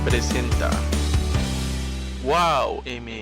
presenta WowMX.tv.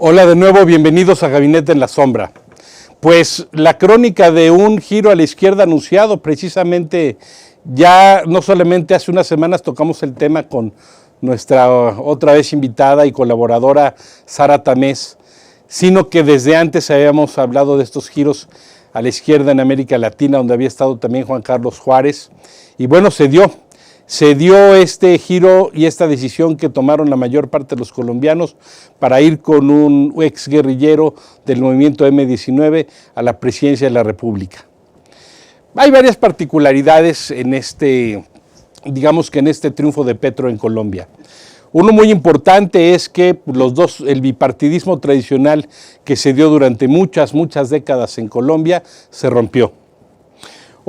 Hola de nuevo, bienvenidos a Gabinete en la Sombra. Pues la crónica de un giro a la izquierda anunciado, precisamente ya no solamente hace unas semanas tocamos el tema con nuestra otra vez invitada y colaboradora Sara Tamés, sino que desde antes habíamos hablado de estos giros a la izquierda en América Latina, donde había estado también Juan Carlos Juárez, y bueno, se dio este giro y esta decisión que tomaron la mayor parte de los colombianos para ir con un ex guerrillero del movimiento M-19 a la presidencia de la República. Hay varias particularidades en digamos que en este triunfo de Petro en Colombia. Uno muy importante es que el bipartidismo tradicional que se dio durante muchas décadas en Colombia se rompió.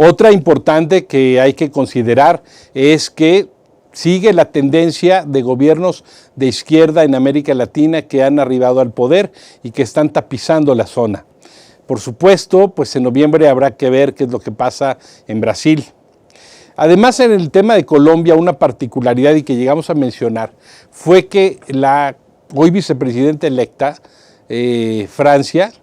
Otra importante que hay que considerar es que sigue la tendencia de gobiernos de izquierda en América Latina que han arribado al poder y que están tapizando la zona. Por supuesto, pues en noviembre habrá que ver qué es lo que pasa en Brasil. Además, en el tema de Colombia, una particularidad y que llegamos a mencionar fue que la hoy vicepresidenta electa, Francia,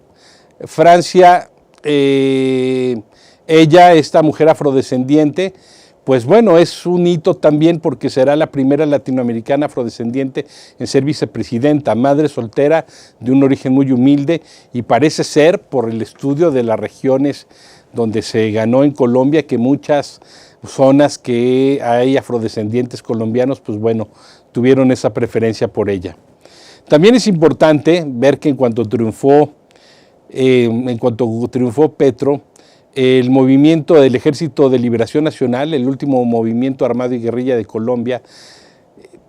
ella, esta mujer afrodescendiente, pues bueno, es un hito también porque será la primera latinoamericana afrodescendiente en ser vicepresidenta, madre soltera de un origen muy humilde y parece ser, por el estudio de las regiones donde se ganó en Colombia, que muchas zonas que hay afrodescendientes colombianos, pues bueno, tuvieron esa preferencia por ella. También es importante ver que en cuanto triunfó Petro, el movimiento del Ejército de Liberación Nacional, el último movimiento armado y guerrilla de Colombia,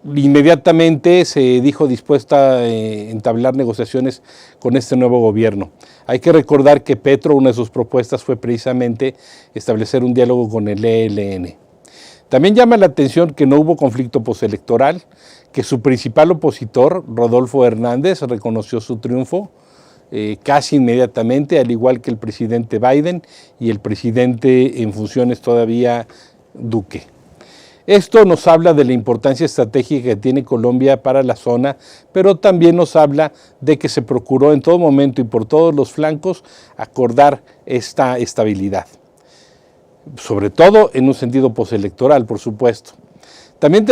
inmediatamente se dijo dispuesta a entablar negociaciones con este nuevo gobierno. Hay que recordar que Petro, una de sus propuestas fue precisamente establecer un diálogo con el ELN. También llama la atención que no hubo conflicto postelectoral, que su principal opositor, Rodolfo Hernández, reconoció su triunfo casi inmediatamente, al igual que el presidente Biden y el presidente en funciones todavía, Duque. Esto nos habla de la importancia estratégica que tiene Colombia para la zona, pero también nos habla de que se procuró en todo momento y por todos los flancos acordar esta estabilidad, sobre todo en un sentido postelectoral, por supuesto. También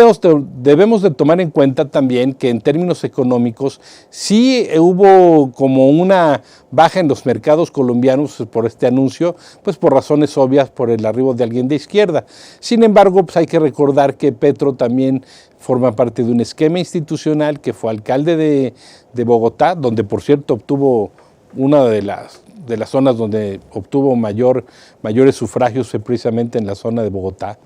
debemos de tomar en cuenta también que en términos económicos sí hubo como una baja en los mercados colombianos por este anuncio, pues por razones obvias, por el arribo de alguien de izquierda. Sin embargo, pues hay que recordar que Petro también forma parte de un esquema institucional, que fue alcalde de Bogotá, donde por cierto obtuvo una de las zonas donde obtuvo mayores sufragios fue precisamente en la zona de Bogotá,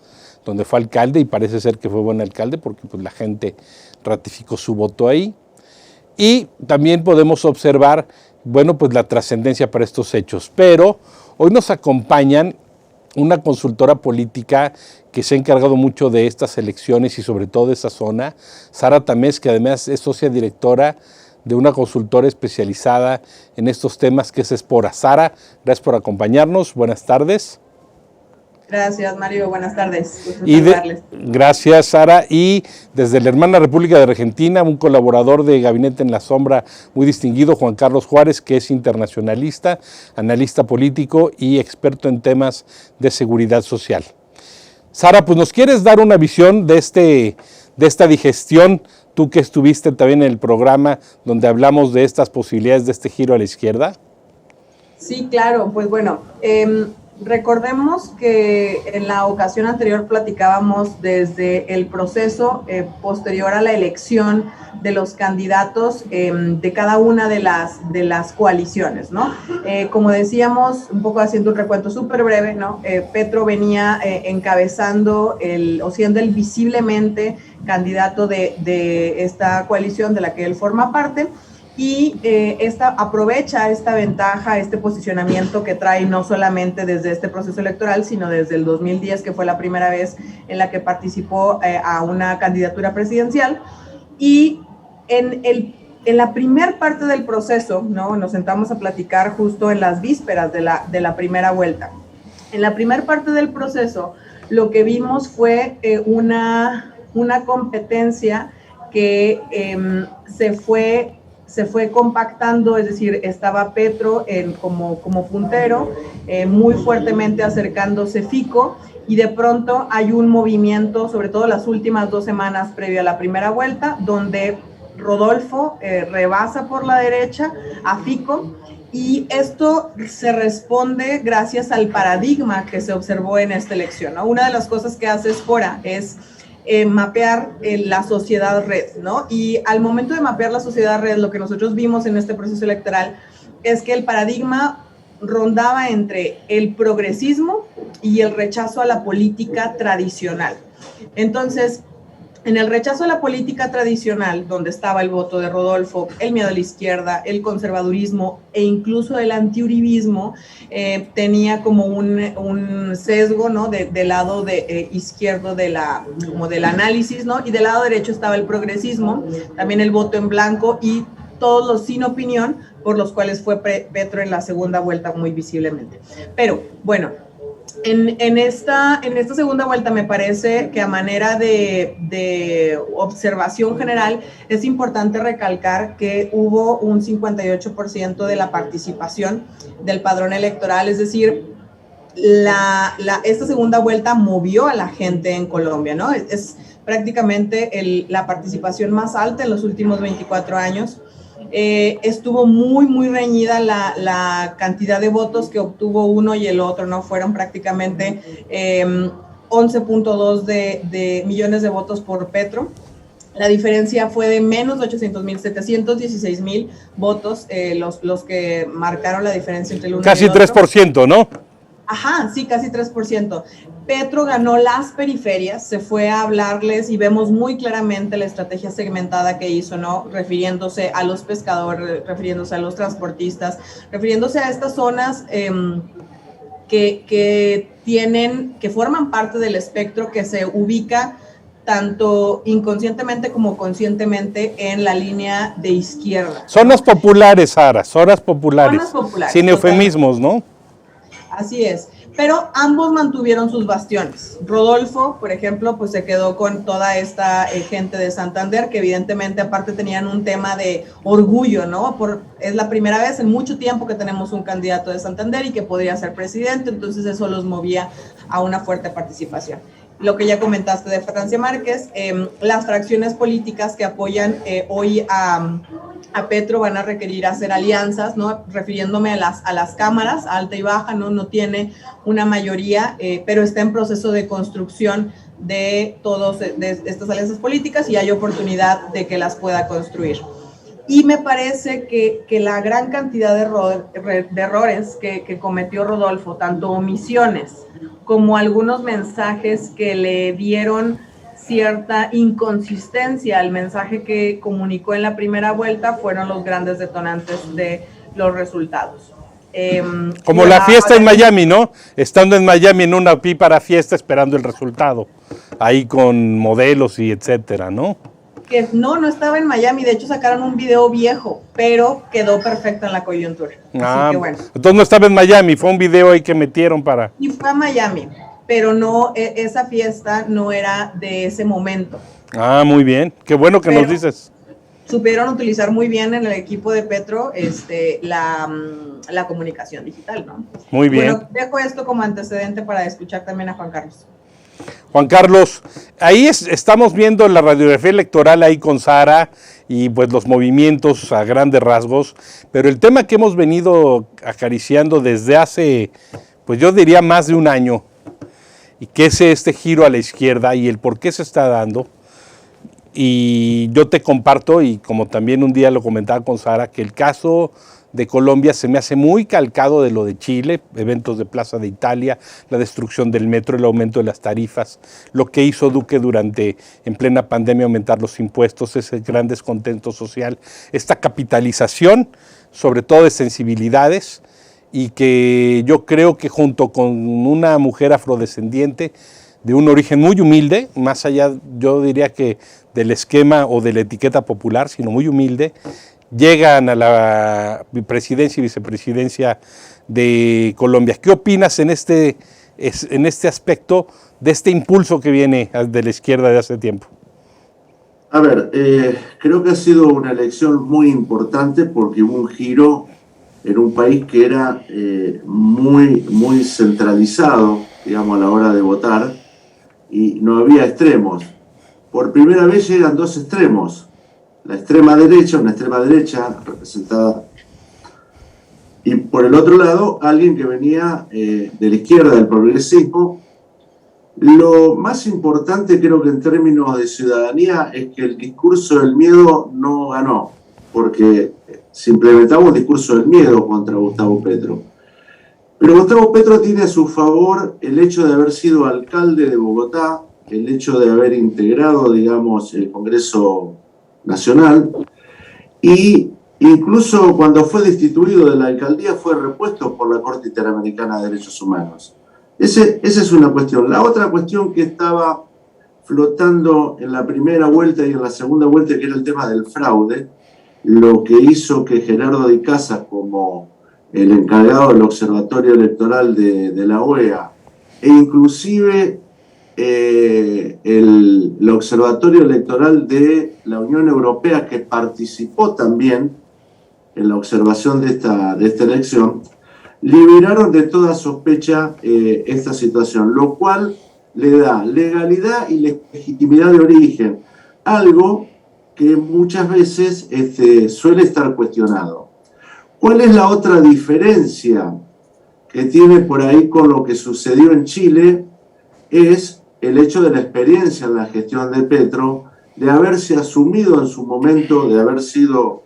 donde fue alcalde y parece ser que fue buen alcalde porque pues, la gente ratificó su voto ahí. Y también podemos observar, bueno, pues la trascendencia para estos hechos. Pero hoy nos acompañan una consultora política que se ha encargado mucho de estas elecciones y sobre todo de esa zona, Sara Tamés, que además es socia directora de una consultora especializada en estos temas que es Espora. Sara, gracias por acompañarnos, buenas tardes. Gracias, Mario. Buenas tardes. Gracias, Sara. Y desde la hermana República de Argentina, un colaborador de Gabinete en la Sombra muy distinguido, Juan Carlos Juárez, que es internacionalista, analista político y experto en temas de seguridad social. Sara, pues nos quieres dar una visión de esta digestión, tú que estuviste también en el programa donde hablamos de estas posibilidades de este giro a la izquierda. Sí, claro, pues bueno, recordemos que en la ocasión anterior platicábamos desde el proceso posterior a la elección de los candidatos de cada una de las coaliciones, ¿no? Como decíamos, un poco haciendo un recuento súper breve, ¿no? Petro venía encabezando o siendo el visiblemente candidato de esta coalición de la que él forma parte, y aprovecha esta ventaja, este posicionamiento que trae no solamente desde este proceso electoral, sino desde el 2010, que fue la primera vez en la que participó a una candidatura presidencial. Y en la primer parte del proceso, ¿no? Nos sentamos a platicar justo en las vísperas de la primera vuelta. En la primera parte del proceso, lo que vimos fue una competencia que se fue compactando, es decir, estaba Petro como puntero, muy fuertemente acercándose Fico, y de pronto hay un movimiento, sobre todo las últimas 2 semanas previo a la primera vuelta, donde Rodolfo rebasa por la derecha a Fico, y esto se responde gracias al paradigma que se observó en esta elección, ¿no? Una de las cosas que hace Escora es mapear la sociedad red, ¿no? Y al momento de mapear la sociedad red, lo que nosotros vimos en este proceso electoral es que el paradigma rondaba entre el progresismo y el rechazo a la política tradicional. Entonces, en el rechazo a la política tradicional, donde estaba el voto de Rodolfo, el miedo a la izquierda, el conservadurismo e incluso el antiuribismo, tenía como un sesgo, ¿no? Del lado izquierdo como del análisis, ¿no? Y del lado derecho estaba el progresismo, también el voto en blanco y todos los sin opinión, por los cuales fue Petro en la segunda vuelta muy visiblemente. Pero, bueno, en esta segunda vuelta me parece que a manera de observación general es importante recalcar que hubo un 58% de la participación del padrón electoral, es decir, esta segunda vuelta movió a la gente en Colombia, ¿no? Es prácticamente la participación más alta en los últimos 24 años. Estuvo muy reñida la cantidad de votos que obtuvo uno y el otro, ¿no? Fueron prácticamente 11.2 de millones de votos por Petro. La diferencia fue de menos de 800,000, 716,000 votos, los que marcaron la diferencia entre el uno casi y el otro. Casi 3%, ¿no? Ajá, sí, casi 3%. Petro ganó las periferias, se fue a hablarles y vemos muy claramente la estrategia segmentada que hizo, ¿no? Refiriéndose a los pescadores, refiriéndose a los transportistas, refiriéndose a estas zonas que forman parte del espectro que se ubica tanto inconscientemente como conscientemente en la línea de izquierda. Zonas populares, Sara, zonas populares. Zonas populares. Sin eufemismos, ¿no? Así es, pero ambos mantuvieron sus bastiones. Rodolfo, por ejemplo, pues se quedó con toda esta gente de Santander, que evidentemente aparte tenían un tema de orgullo, ¿no? Es la primera vez en mucho tiempo que tenemos un candidato de Santander y que podría ser presidente, entonces eso los movía a una fuerte participación. Lo que ya comentaste de Francia Márquez, las fracciones políticas que apoyan hoy a Petro van a requerir hacer alianzas, ¿no? Refiriéndome a las cámaras, alta y baja, no tiene una mayoría, pero está en proceso de construcción de todas estas alianzas políticas y hay oportunidad de que las pueda construir. Y me parece que la gran cantidad de errores que cometió Rodolfo, tanto omisiones como algunos mensajes que le dieron cierta inconsistencia al mensaje que comunicó en la primera vuelta, fueron los grandes detonantes de los resultados. Como la fiesta en Miami, ¿no? Estando en Miami en una pípara fiesta esperando el resultado, ahí con modelos y etcétera, ¿no? Que no estaba en Miami, de hecho sacaron un video viejo, pero quedó perfecto en la coyuntura. Así que bueno. Entonces no estaba en Miami, fue un video ahí que metieron para... Y fue a Miami. pero no, esa fiesta no era de ese momento. Ah, muy bien, qué bueno que nos dices. Supieron utilizar muy bien en el equipo de Petro la comunicación digital, ¿no? Muy bien. Bueno, dejo esto como antecedente para escuchar también a Juan Carlos. Juan Carlos, ahí estamos viendo la radiografía electoral ahí con Sara y pues los movimientos a grandes rasgos, pero el tema que hemos venido acariciando desde hace, pues yo diría más de un año, y que es este giro a la izquierda y el por qué se está dando. Y yo te comparto, y como también un día lo comentaba con Sara, que el caso de Colombia se me hace muy calcado de lo de Chile, eventos de Plaza de Italia, la destrucción del metro, el aumento de las tarifas, lo que hizo Duque en plena pandemia, aumentar los impuestos, ese gran descontento social, esta capitalización, sobre todo de sensibilidades, y que yo creo que junto con una mujer afrodescendiente de un origen muy humilde, más allá, yo diría que del esquema o de la etiqueta popular, sino muy humilde, llegan a la presidencia y vicepresidencia de Colombia. ¿Qué opinas en este aspecto de este impulso que viene de la izquierda de hace tiempo? A ver, creo que ha sido una elección muy importante porque hubo un giro en un país que era muy centralizado, digamos, a la hora de votar, y no había extremos. Por primera vez llegan dos extremos. La extrema derecha, una extrema derecha representada, y por el otro lado, alguien que venía de la izquierda, del progresismo. Lo más importante, creo que en términos de ciudadanía, es que el discurso del miedo no ganó, porque se implementaba un discurso del miedo contra Gustavo Petro. Pero Gustavo Petro tiene a su favor el hecho de haber sido alcalde de Bogotá, el hecho de haber integrado, digamos, el Congreso Nacional, y incluso cuando fue destituido de la alcaldía fue repuesto por la Corte Interamericana de Derechos Humanos. Esa es una cuestión. La otra cuestión que estaba flotando en la primera vuelta y en la segunda vuelta, que era el tema del fraude, lo que hizo que Gerardo de Casas, como el encargado del Observatorio Electoral de la OEA, e inclusive el Observatorio Electoral de la Unión Europea, que participó también en la observación de esta elección, liberaron de toda sospecha esta situación, lo cual le da legalidad y legitimidad de origen, algo que muchas veces suele estar cuestionado. ¿Cuál es la otra diferencia que tiene por ahí con lo que sucedió en Chile? Es el hecho de la experiencia en la gestión de Petro, de haberse asumido en su momento, de haber sido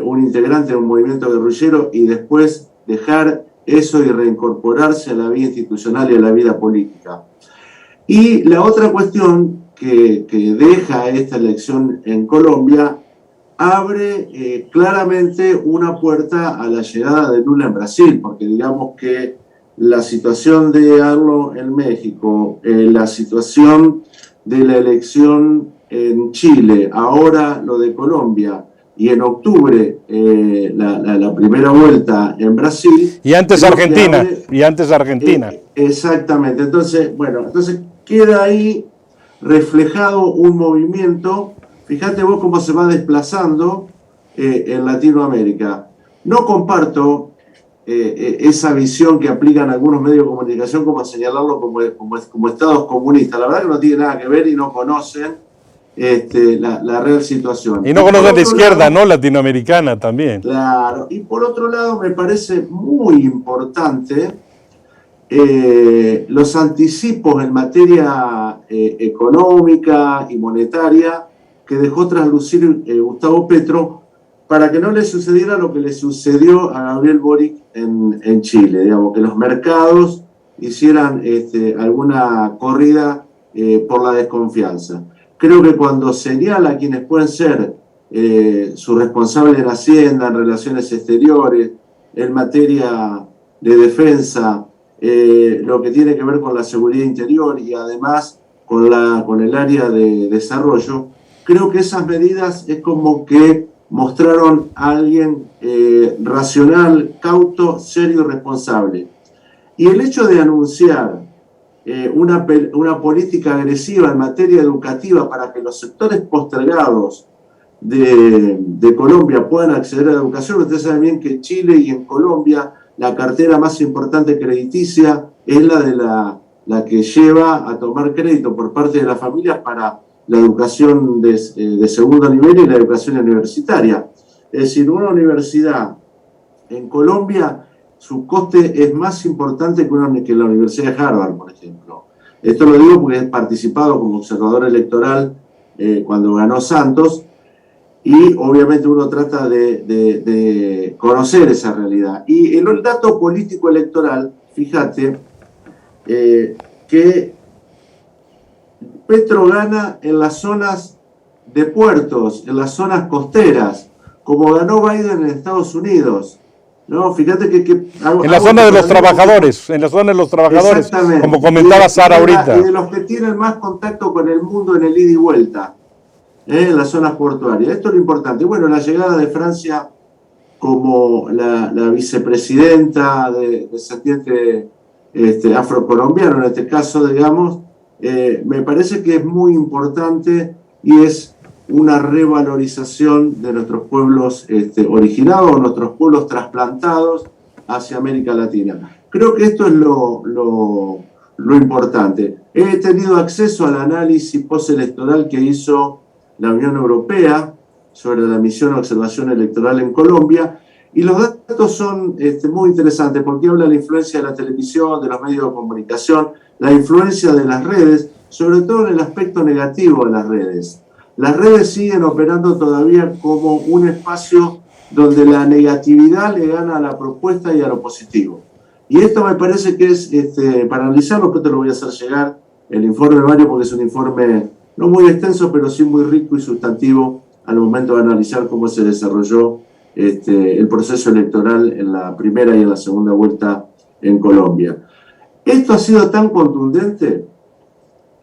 un integrante de un movimiento guerrillero y después dejar eso y reincorporarse a la vida institucional y a la vida política. Y la otra cuestión que deja esta elección en Colombia abre claramente una puerta a la llegada de Lula en Brasil, porque digamos que la situación de AMLO en México, la situación de la elección en Chile, ahora lo de Colombia, y en octubre la primera vuelta en Brasil. Y antes Argentina. Exactamente. Entonces, queda ahí reflejado un movimiento. Fíjate vos cómo se va desplazando en Latinoamérica. No comparto esa visión que aplican algunos medios de comunicación como señalarlo como estados comunistas. La verdad que no tiene nada que ver y no conocen la real situación. Y no conocen de izquierda, ¿no? Latinoamericana también. Claro. Y por otro lado, me parece muy importante los anticipos en materia económica y monetaria que dejó traslucir Gustavo Petro para que no le sucediera lo que le sucedió a Gabriel Boric en Chile, digamos, que los mercados hicieran alguna corrida por la desconfianza. Creo que cuando señala a quienes pueden ser su responsable en Hacienda, en relaciones exteriores, en materia de defensa, lo que tiene que ver con la seguridad interior y además con el área de desarrollo, creo que esas medidas es como que mostraron a alguien racional, cauto, serio y responsable. Y el hecho de anunciar una política agresiva en materia educativa para que los sectores postergados de Colombia puedan acceder a la educación. Ustedes saben bien que en Chile y en Colombia la cartera más importante crediticia es la que lleva a tomar crédito por parte de las familias para la educación de segundo nivel y la educación universitaria. Es decir, una universidad en Colombia, su coste es más importante que la Universidad de Harvard, por ejemplo. Esto lo digo porque he participado como observador electoral cuando ganó Santos, y obviamente uno trata de conocer esa realidad. Y en el dato político electoral, fíjate que Petro gana en las zonas de puertos, en las zonas costeras, como ganó Biden en Estados Unidos. No, fíjate en la zona de los trabajadores, como comentaba Sara ahorita. Y de los que tienen más contacto con el mundo en el ida y vuelta, en las zonas portuarias. Esto es lo importante. Bueno, la llegada de Francia como la vicepresidenta descendiente afrocolombiano, en este caso, digamos, me parece que es muy importante y es una revalorización de nuestros pueblos originados, nuestros pueblos trasplantados hacia América Latina. Creo que esto es lo importante. He tenido acceso al análisis postelectoral que hizo la Unión Europea sobre la misión de observación electoral en Colombia, y los datos son muy interesantes porque habla de la influencia de la televisión, de los medios de comunicación, la influencia de las redes, sobre todo en el aspecto negativo de las redes. Las redes siguen operando todavía como un espacio donde la negatividad le gana a la propuesta y a lo positivo. Y esto me parece que es, para analizarlo, que te lo voy a hacer llegar, el informe Mario, porque es un informe no muy extenso, pero sí muy rico y sustantivo al momento de analizar cómo se desarrolló el proceso electoral en la primera y en la segunda vuelta en Colombia. Esto ha sido tan contundente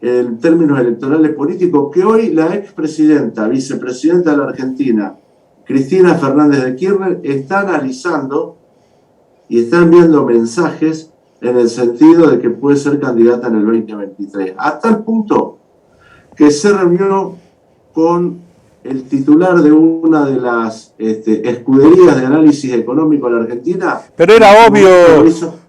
en términos electorales políticos que hoy la expresidenta, vicepresidenta de la Argentina, Cristina Fernández de Kirchner, está analizando y está enviando mensajes en el sentido de que puede ser candidata en el 2023. Hasta el punto que se reunió con el titular de una de las escuderías de análisis económico en la Argentina. Pero era obvio,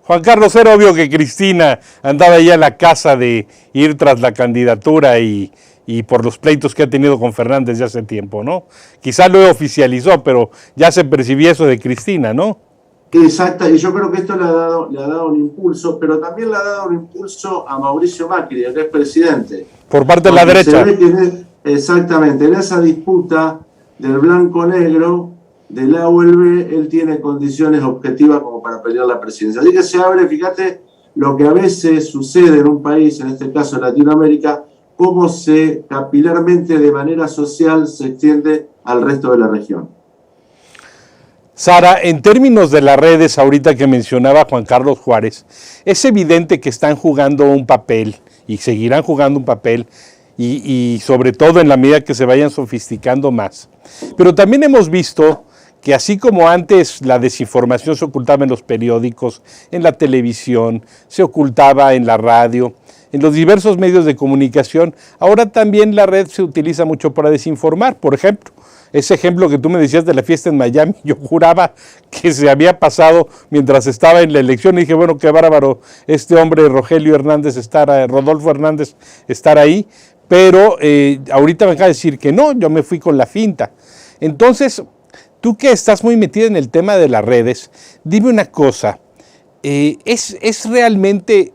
Juan Carlos, era obvio que Cristina andaba ya en la casa de ir tras la candidatura y por los pleitos que ha tenido con Fernández ya hace tiempo, ¿no? Quizás lo oficializó, pero ya se percibía eso de Cristina, ¿no? Exacto, y yo creo que esto le ha dado un impulso, pero también le ha dado un impulso a Mauricio Macri, el expresidente. Por parte de la derecha. Exactamente, en esa disputa del blanco-negro, del A o el B, él tiene condiciones objetivas como para pelear la presidencia. Así que se abre, fíjate, lo que a veces sucede en un país, en este caso Latinoamérica, cómo se capilarmente, de manera social, se extiende al resto de la región. Sara, en términos de las redes, ahorita que mencionaba Juan Carlos Juárez, es evidente que están jugando un papel y seguirán jugando un papel y sobre todo en la medida que se vayan sofisticando más. Pero también hemos visto que así como antes la desinformación se ocultaba en los periódicos, en la televisión, se ocultaba en la radio, en los diversos medios de comunicación, ahora también la red se utiliza mucho para desinformar. Por ejemplo, ese ejemplo que tú me decías de la fiesta en Miami, yo juraba que se había pasado mientras estaba en la elección y dije, bueno, qué bárbaro este hombre Rodolfo Hernández estar ahí, pero ahorita me acaba de decir que no, yo me fui con la finta. Entonces, tú que estás muy metida en el tema de las redes, dime una cosa, ¿es realmente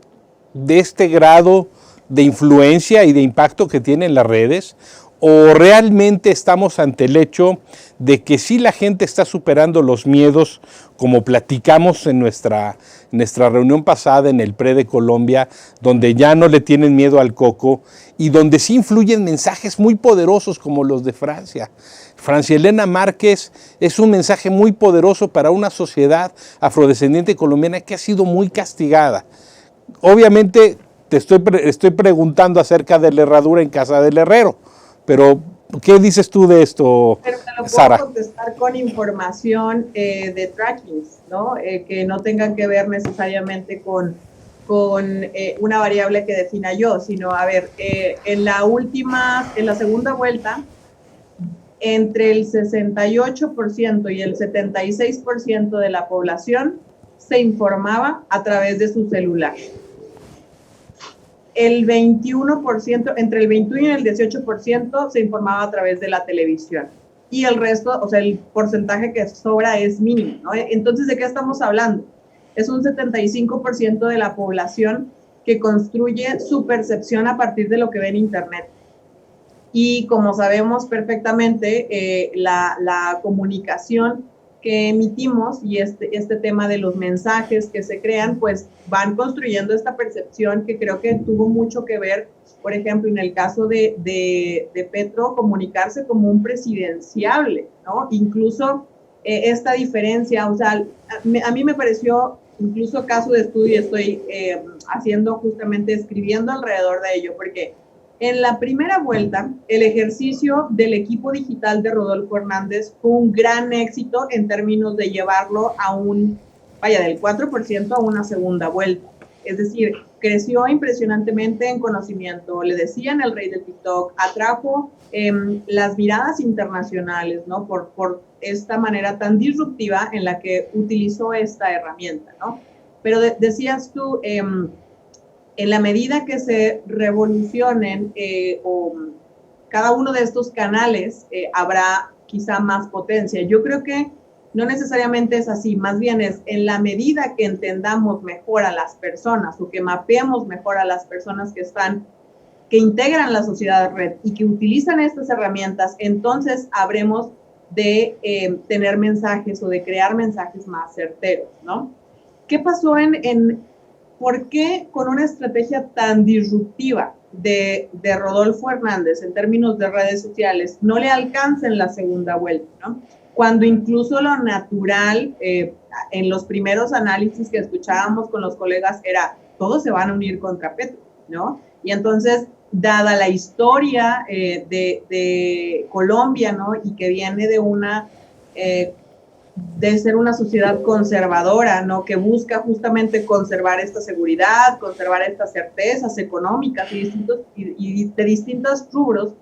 de este grado de influencia y de impacto que tienen las redes? ¿O realmente estamos ante el hecho de que sí la gente está superando los miedos, como platicamos en nuestra reunión pasada en el PRE de Colombia, donde ya no le tienen miedo al coco y donde sí influyen mensajes muy poderosos como los de Francia? Francia Elena Márquez es un mensaje muy poderoso para una sociedad afrodescendiente colombiana que ha sido muy castigada. Obviamente te estoy preguntando acerca de la herradura en casa del herrero, pero ¿qué dices tú de esto, pero te lo puedo Sara? contestar con información de trackings, ¿no? Que no tengan que ver necesariamente con con una variable que defina yo, sino, a ver, en la segunda vuelta, entre el 68% y el 76% de la población se informaba a través de su celular. El 21%, entre el 21 y el 18% se informaba a través de la televisión. Y el resto, o sea, el porcentaje que sobra es mínimo, ¿no? Entonces, ¿de qué estamos hablando? Es un 75% de la población que construye su percepción a partir de lo que ve en Internet. Y como sabemos perfectamente, la comunicación que emitimos y este tema de los mensajes que se crean, pues van construyendo esta percepción que creo que tuvo mucho que ver, por ejemplo, en el caso de Petro, comunicarse como un presidenciable, ¿no? Incluso esta diferencia, o sea, a mí me pareció incluso caso de estudio, estoy haciendo justamente, escribiendo alrededor de ello, porque en la primera vuelta, el ejercicio del equipo digital de Rodolfo Hernández fue un gran éxito en términos de llevarlo a del 4% a una segunda vuelta. Es decir, creció impresionantemente en conocimiento, le decían el rey del TikTok, atrajo las miradas internacionales, ¿no? Por esta manera tan disruptiva en la que utilizó esta herramienta, ¿no? Pero decías tú, en la medida que se revolucionen o cada uno de estos canales, habrá quizá más potencia. Yo creo que no necesariamente es así, más bien es en la medida que entendamos mejor a las personas o que mapeemos mejor a las personas que integran la sociedad red y que utilizan estas herramientas, entonces habremos de tener mensajes o de crear mensajes más certeros, ¿no? ¿Qué pasó ¿por qué con una estrategia tan disruptiva de Rodolfo Hernández en términos de redes sociales no le alcanza en la segunda vuelta, ¿no? Cuando incluso lo natural, en los primeros análisis que escuchábamos con los colegas era, todos se van a unir contra Petro, ¿no? Y entonces, dada la historia de Colombia, ¿no? Y que viene de ser una sociedad conservadora, ¿no? Que busca justamente conservar esta seguridad, conservar estas certezas económicas y de distintos rubros,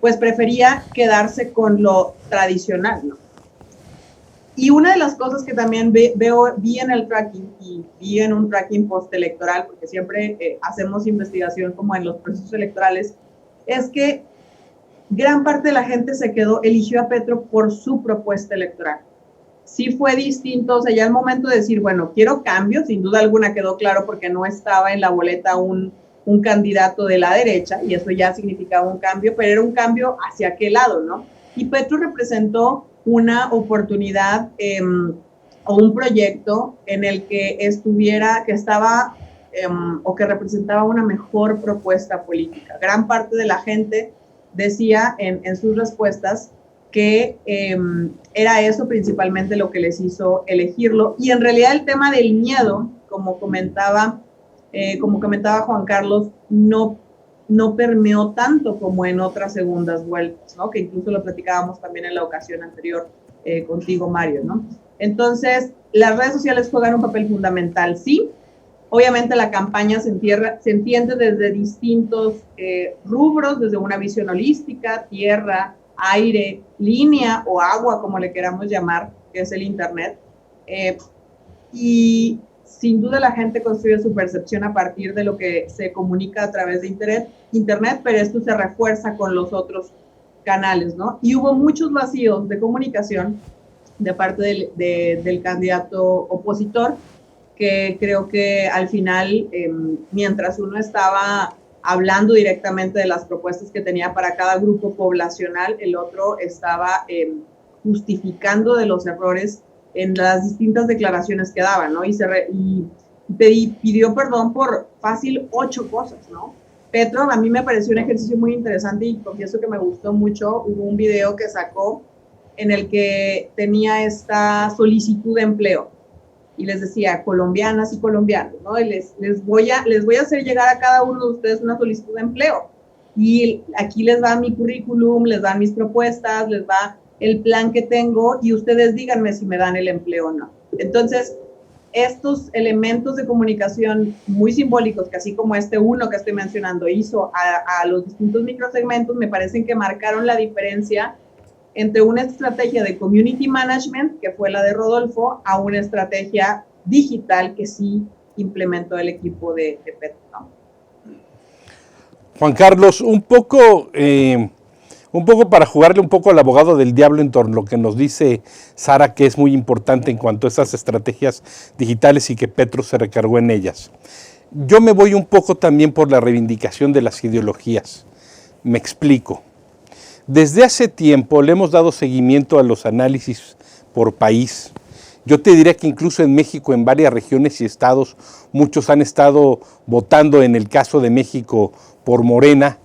pues prefería quedarse con lo tradicional, ¿no? Y una de las cosas que también vi en el tracking y vi en un tracking postelectoral, porque siempre hacemos investigación como en los procesos electorales, es que gran parte de la gente eligió a Petro por su propuesta electoral. Sí fue distinto, o sea, ya el momento de decir, bueno, quiero cambio, sin duda alguna quedó claro porque no estaba en la boleta un candidato de la derecha y eso ya significaba un cambio, pero era un cambio hacia qué lado, ¿no? Y Petro representó una oportunidad o un proyecto en el que o que representaba una mejor propuesta política. Gran parte de la gente decía en sus respuestas que era eso principalmente lo que les hizo elegirlo. Y en realidad el tema del miedo, como comentaba Juan Carlos, no permeó tanto como en otras segundas vueltas, ¿no? Que incluso lo platicábamos también en la ocasión anterior contigo, Mario, ¿no? Entonces, las redes sociales juegan un papel fundamental, sí. Obviamente la campaña se entiende desde distintos rubros, desde una visión holística, tierra, aire, línea o agua, como le queramos llamar, que es el Internet. Y sin duda la gente construye su percepción a partir de lo que se comunica a través de Internet, pero esto se refuerza con los otros canales, ¿no? Y hubo muchos vacíos de comunicación de parte del candidato opositor, que creo que al final, mientras uno estaba hablando directamente de las propuestas que tenía para cada grupo poblacional, el otro estaba justificando de los errores en las distintas declaraciones que daban, ¿no? Y pidió perdón por fácil 8 cosas, ¿no? Petro, a mí me pareció un ejercicio muy interesante y confieso que me gustó mucho. Hubo un video que sacó en el que tenía esta solicitud de empleo y les decía, colombianas y colombianos, ¿no? Y les voy a hacer llegar a cada uno de ustedes una solicitud de empleo. Y aquí les va mi currículum, les dan mis propuestas, les va el plan que tengo y ustedes díganme si me dan el empleo o no. Entonces, estos elementos de comunicación muy simbólicos, que así como este uno que estoy mencionando hizo a los distintos microsegmentos, me parecen que marcaron la diferencia entre una estrategia de community management, que fue la de Rodolfo, a una estrategia digital que sí implementó el equipo de Petro, ¿no? Juan Carlos, un poco para jugarle un poco al abogado del diablo en torno a lo que nos dice Sara, que es muy importante en cuanto a esas estrategias digitales y que Petro se recargó en ellas. Yo me voy un poco también por la reivindicación de las ideologías. Me explico. Desde hace tiempo le hemos dado seguimiento a los análisis por país. Yo te diría que incluso en México, en varias regiones y estados, muchos han estado votando, en el caso de México, por Morena,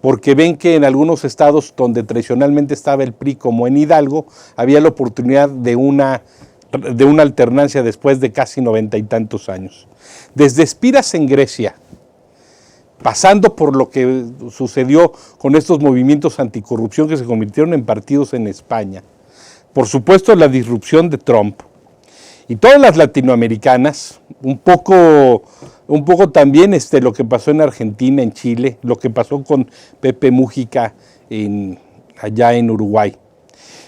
porque ven que en algunos estados donde tradicionalmente estaba el PRI, como en Hidalgo, había la oportunidad de una alternancia después de casi 90 y tantos años. Desde Espiras en Grecia, pasando por lo que sucedió con estos movimientos anticorrupción que se convirtieron en partidos en España, por supuesto la disrupción de Trump, y todas las latinoamericanas, un poco también lo que pasó en Argentina, en Chile, lo que pasó con Pepe Mújica allá en Uruguay.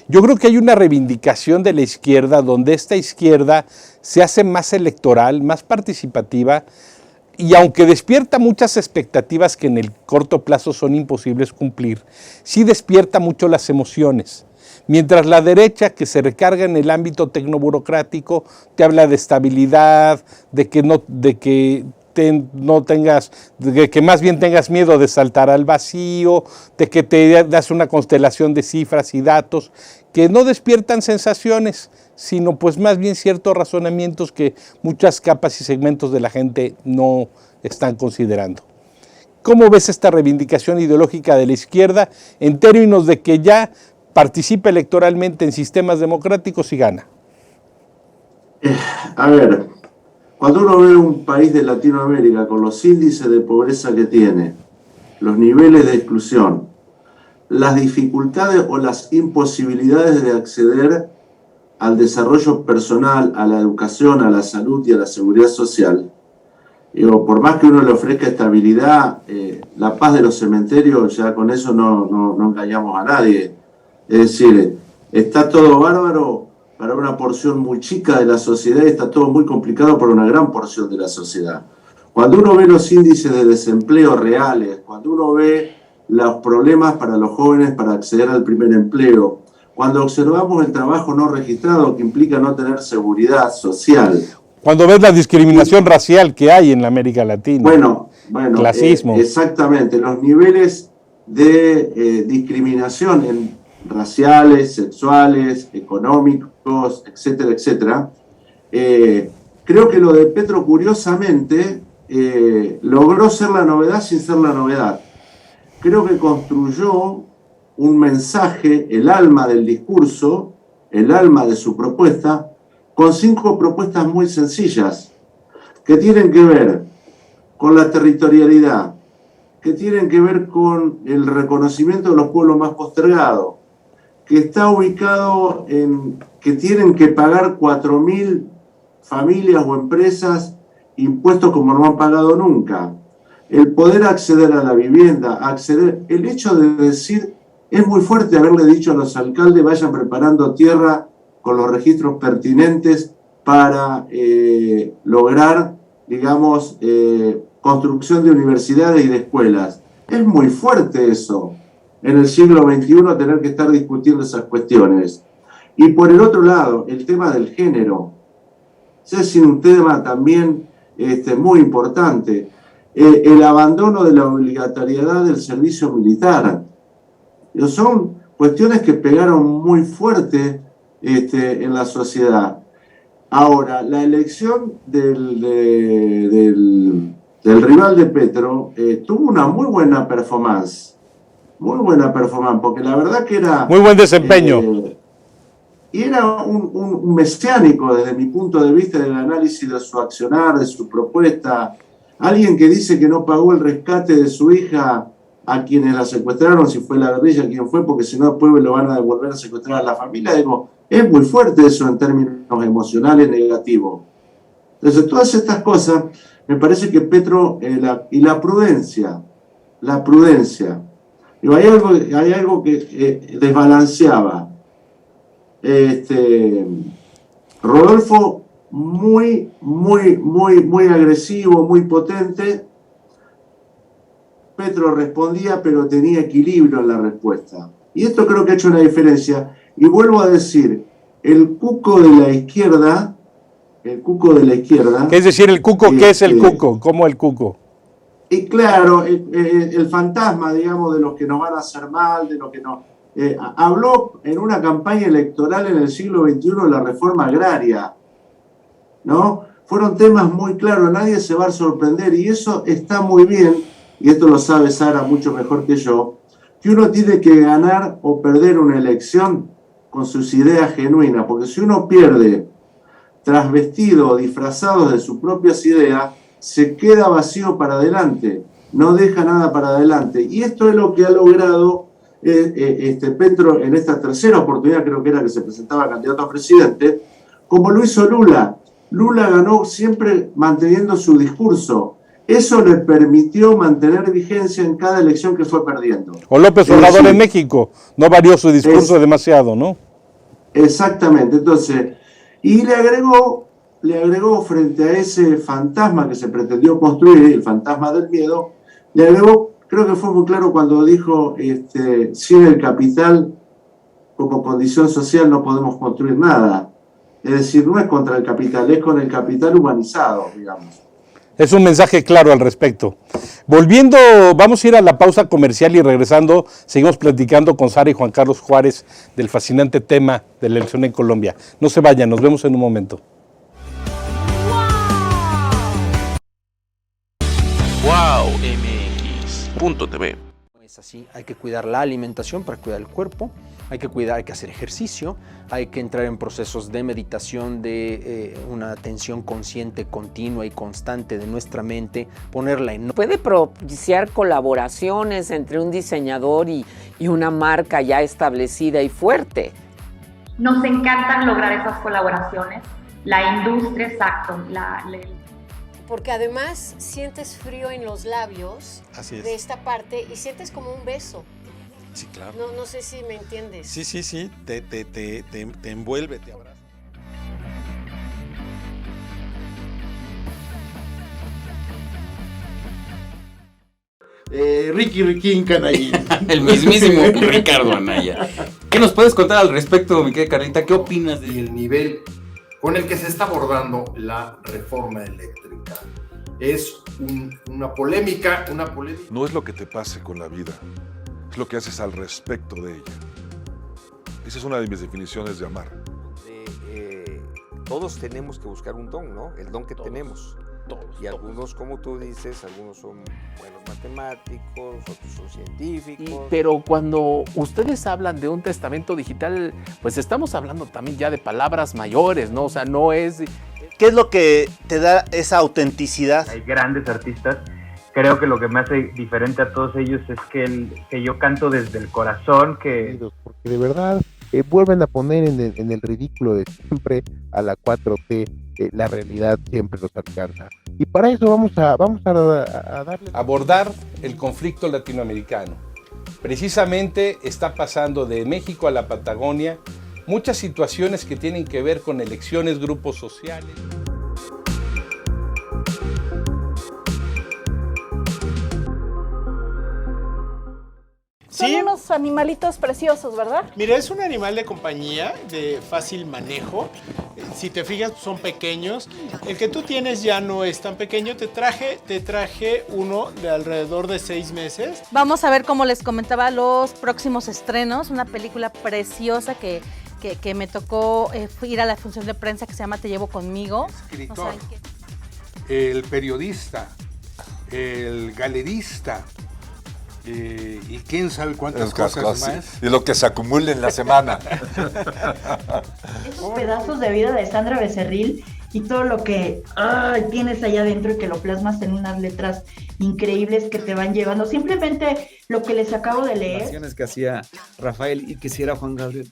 Yo creo que hay una reivindicación de la izquierda donde esta izquierda se hace más electoral, más participativa, y aunque despierta muchas expectativas que en el corto plazo son imposibles cumplir, sí despierta mucho las emociones. Mientras la derecha, que se recarga en el ámbito tecnoburocrático, te habla de estabilidad, de que más bien tengas miedo de saltar al vacío, de que te das una constelación de cifras y datos que no despiertan sensaciones, sino pues más bien ciertos razonamientos que muchas capas y segmentos de la gente no están considerando. ¿Cómo ves esta reivindicación ideológica de la izquierda en términos de que ya participa electoralmente en sistemas democráticos y gana? A ver, cuando uno ve un país de Latinoamérica con los índices de pobreza que tiene, los niveles de exclusión, las dificultades o las imposibilidades de acceder al desarrollo personal, a la educación, a la salud y a la seguridad social, por más que uno le ofrezca estabilidad, la paz de los cementerios, ya con eso no engañamos a nadie. Es decir, está todo bárbaro para una porción muy chica de la sociedad y está todo muy complicado para una gran porción de la sociedad. Cuando uno ve los índices de desempleo reales, cuando uno ve los problemas para los jóvenes para acceder al primer empleo, cuando observamos el trabajo no registrado que implica no tener seguridad social. Cuando ves la discriminación racial que hay en la América Latina. Bueno, clasismo. Exactamente, los niveles de discriminación raciales, sexuales, económicos, etcétera, etcétera. Creo que lo de Petro, curiosamente, logró ser la novedad sin ser la novedad. Creo que construyó un mensaje, el alma del discurso, el alma de su propuesta, con 5 propuestas muy sencillas, que tienen que ver con la territorialidad, que tienen que ver con el reconocimiento de los pueblos más postergados, que está ubicado en que tienen que pagar 4.000 familias o empresas impuestos como no han pagado nunca. El poder acceder a la vivienda, el hecho de decir, es muy fuerte haberle dicho a los alcaldes vayan preparando tierra con los registros pertinentes para lograr, digamos, construcción de universidades y de escuelas. Es muy fuerte eso, en el siglo XXI, tener que estar discutiendo esas cuestiones. Y por el otro lado, el tema del género. Es un tema también muy importante. El abandono de la obligatoriedad del servicio militar. Son cuestiones que pegaron muy fuerte en la sociedad. Ahora, la elección del rival de Petro tuvo una muy buena performance, porque la verdad que era... Muy buen desempeño. Y era un mesiánico desde mi punto de vista del análisis de su accionar, de su propuesta. Alguien que dice que no pagó el rescate de su hija a quienes la secuestraron, si fue la guerrilla quien fue, porque si no después lo van a devolver a secuestrar a la familia. Digo, es muy fuerte eso en términos emocionales negativos. Entonces, todas estas cosas, me parece que Petro, y la prudencia, digo, hay algo que desbalanceaba. Rodolfo, muy agresivo, muy potente. Petro respondía, pero tenía equilibrio en la respuesta. Y esto creo que ha hecho una diferencia. Y vuelvo a decir, el cuco de la izquierda. Es decir, el cuco, ¿qué es el cuco? ¿Cómo el cuco? Y claro, el fantasma, digamos, de los que nos van a hacer mal, de los que no. Habló en una campaña electoral en el siglo XXI de la reforma agraria, ¿no? Fueron temas muy claros, nadie se va a sorprender, y eso está muy bien, y esto lo sabe Sara mucho mejor que yo, que uno tiene que ganar o perder una elección con sus ideas genuinas, porque si uno pierde trasvestido o disfrazado de sus propias ideas, se queda vacío para adelante, no deja nada para adelante. Y esto es lo que ha logrado Petro en esta tercera oportunidad, creo que era que se presentaba candidato a presidente, como lo hizo Lula. Lula ganó siempre manteniendo su discurso. Eso le permitió mantener vigencia en cada elección que fue perdiendo. O López Obrador en México, no varió su discurso demasiado, ¿no? Exactamente, entonces, y le agregó frente a ese fantasma que se pretendió construir, el fantasma del miedo, le agregó, creo que fue muy claro cuando dijo, sin el capital como condición social no podemos construir nada. Es decir, no es contra el capital, es con el capital humanizado, digamos. Es un mensaje claro al respecto. Volviendo, vamos a ir a la pausa comercial y regresando, seguimos platicando con Sara y Juan Carlos Juárez del fascinante tema de la elección en Colombia. No se vayan, nos vemos en un momento. WowMX.tv. Es así, hay que cuidar la alimentación para cuidar el cuerpo, hay que hacer ejercicio, hay que entrar en procesos de meditación, de una atención consciente, continua y constante de nuestra mente, ponerla en... Puede propiciar colaboraciones entre un diseñador y una marca ya establecida y fuerte. Nos encantan lograr esas colaboraciones, la industria, exacto, porque además sientes frío en los labios de esta parte y sientes como un beso. Sí, claro. No sé si me entiendes. Sí, te envuelve, te abraza. Ricky Anaya. El mismísimo Ricardo Anaya. ¿Qué nos puedes contar al respecto, mi querida Carlita? ¿Qué opinas de el nivel con el que se está abordando la reforma eléctrica? Es una polémica. No es lo que te pase con la vida, es lo que haces al respecto de ella. Esa es una de mis definiciones de amar. Todos tenemos que buscar un don, ¿no? El don que tenemos. Y algunos, como tú dices, algunos son buenos matemáticos, otros son científicos. Pero cuando ustedes hablan de un testamento digital, pues estamos hablando también ya de palabras mayores, ¿no? O sea, no es... ¿Qué es lo que te da esa autenticidad? Hay grandes artistas. Creo que lo que me hace diferente a todos ellos es que yo canto desde el corazón, que... Porque de verdad vuelven a poner en el ridículo de siempre a la 4T. La realidad siempre los alcanza. Y para eso vamos a darle... Abordar el conflicto latinoamericano. Precisamente está pasando de México a la Patagonia muchas situaciones que tienen que ver con elecciones, grupos sociales. Son unos animalitos preciosos, ¿verdad? Mira, es un animal de compañía, de fácil manejo. Si te fijas, son pequeños. El que tú tienes ya no es tan pequeño. Te traje uno de alrededor de 6 meses. Vamos a ver, como les comentaba, los próximos estrenos. Una película preciosa que me tocó ir a la función de prensa que se llama Te llevo conmigo. Escritor, el periodista, el galerista, y quién sabe cuántas cosas más. Y lo que se acumula en la semana. Esos pedazos de vida de Sandra Becerril y todo lo que tienes allá adentro y que lo plasmas en unas letras increíbles que te van llevando. Simplemente lo que les acabo de leer. Las que hacía Rafael y que si era Juan Gabriel.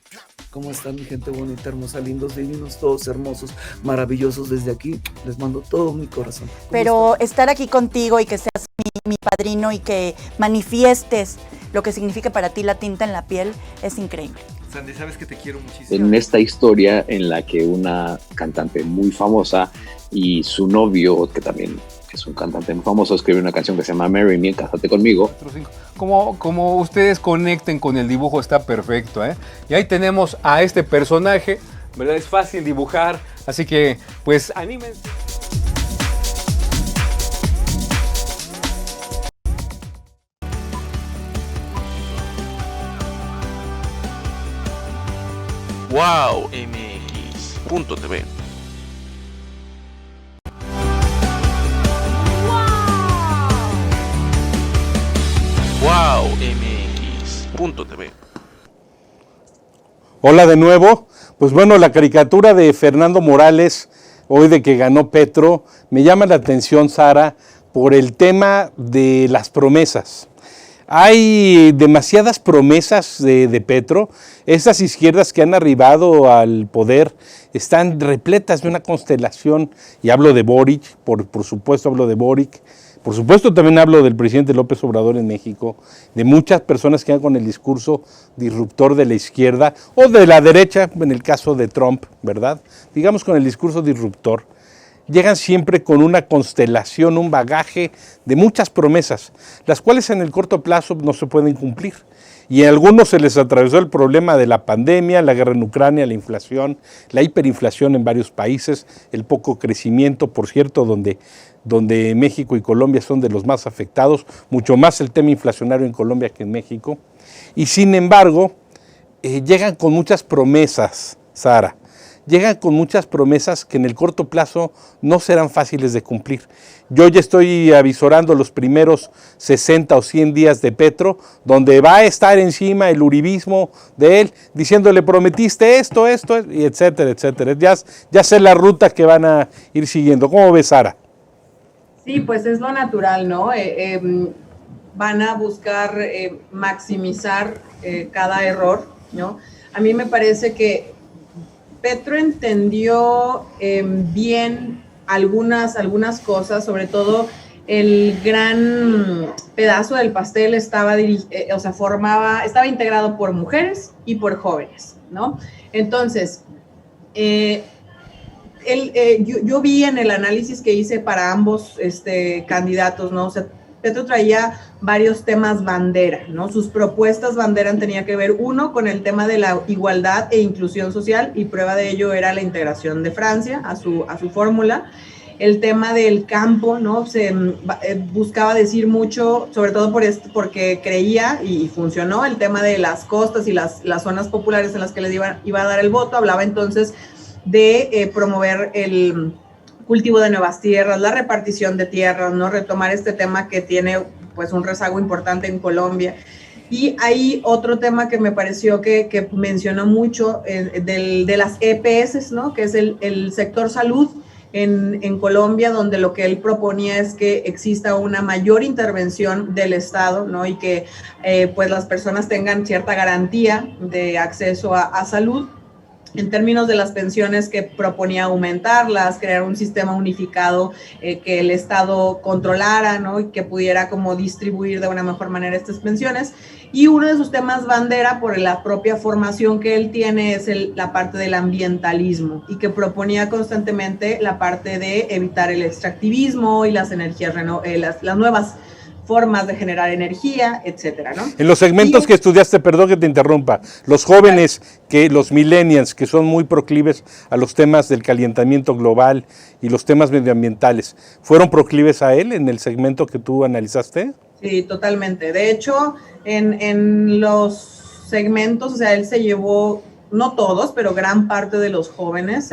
¿Cómo están mi gente bonita, hermosa, lindos, divinos, todos hermosos, maravillosos desde aquí? Les mando todo mi corazón. Pero estar aquí contigo y que seas mi padrino y que manifiestes lo que significa para ti la tinta en la piel es increíble. Sandy, sabes que te quiero muchísimo. En esta historia en la que una cantante muy famosa y su novio, que también es un cantante muy famoso, escribe una canción que se llama Marry Me, Cásate Conmigo. Como ustedes conecten con el dibujo está perfecto, ¿eh? Y ahí tenemos a este personaje, ¿verdad? Es fácil dibujar, así que pues anímense. WowMX.tv. WowMX.tv. Hola de nuevo. Pues bueno, la caricatura de Fernando Morales, hoy de que ganó Petro, me llama la atención, Sara, por el tema de las promesas. Hay demasiadas promesas de Petro. Esas izquierdas que han arribado al poder están repletas de una constelación, y hablo de Boric, por supuesto hablo de Boric, por supuesto también hablo del presidente López Obrador en México, de muchas personas que van con el discurso disruptor de la izquierda o de la derecha, en el caso de Trump, ¿verdad? Digamos con el discurso disruptor. Llegan siempre con una constelación, un bagaje de muchas promesas, las cuales en el corto plazo no se pueden cumplir. Y a algunos se les atravesó el problema de la pandemia, la guerra en Ucrania, la inflación, la hiperinflación en varios países, el poco crecimiento, por cierto, donde México y Colombia son de los más afectados, mucho más el tema inflacionario en Colombia que en México. Y sin embargo, llegan con muchas promesas, Sara. Llegan con muchas promesas que en el corto plazo no serán fáciles de cumplir. Yo ya estoy avisorando los primeros 60 o 100 días de Petro, donde va a estar encima el uribismo de él, diciéndole prometiste esto, y etcétera, etcétera. Ya sé la ruta que van a ir siguiendo. ¿Cómo ves, Sara? Sí, pues es lo natural, ¿no? Van a buscar maximizar cada error, ¿no? A mí me parece que Petro entendió bien algunas cosas, sobre todo el gran pedazo del pastel estaba integrado por mujeres y por jóvenes, ¿no? Entonces, yo vi en el análisis que hice para ambos candidatos, ¿no? O sea, Petro traía varios temas bandera, ¿no? Sus propuestas bandera tenían que ver, uno, con el tema de la igualdad e inclusión social, y prueba de ello era la integración de Francia a su fórmula. El tema del campo, ¿no? Se buscaba decir mucho, sobre todo porque creía, y funcionó, el tema de las costas y las zonas populares en las que les iba a dar el voto. Hablaba entonces de promover el cultivo de nuevas tierras, la repartición de tierras, ¿no? Retomar este tema que tiene pues un rezago importante en Colombia. Y hay otro tema que me pareció que mencionó mucho, de las EPS, ¿no? Que es el sector salud en Colombia, donde lo que él proponía es que exista una mayor intervención del Estado, ¿no? Y que pues las personas tengan cierta garantía de acceso a salud. En términos de las pensiones, que proponía aumentarlas, crear un sistema unificado que el Estado controlara, ¿no? Y que pudiera como distribuir de una mejor manera estas pensiones. Y uno de sus temas bandera, por la propia formación que él tiene, es la parte del ambientalismo, y que proponía constantemente la parte de evitar el extractivismo y las energías las nuevas formas de generar energía, etcétera, ¿no? En los segmentos que estudiaste, perdón que te interrumpa, los jóvenes, los millennials, que son muy proclives a los temas del calentamiento global y los temas medioambientales, ¿fueron proclives a él en el segmento que tú analizaste? Sí, totalmente. De hecho, en los segmentos, o sea, él se llevó, no todos, pero gran parte de los jóvenes,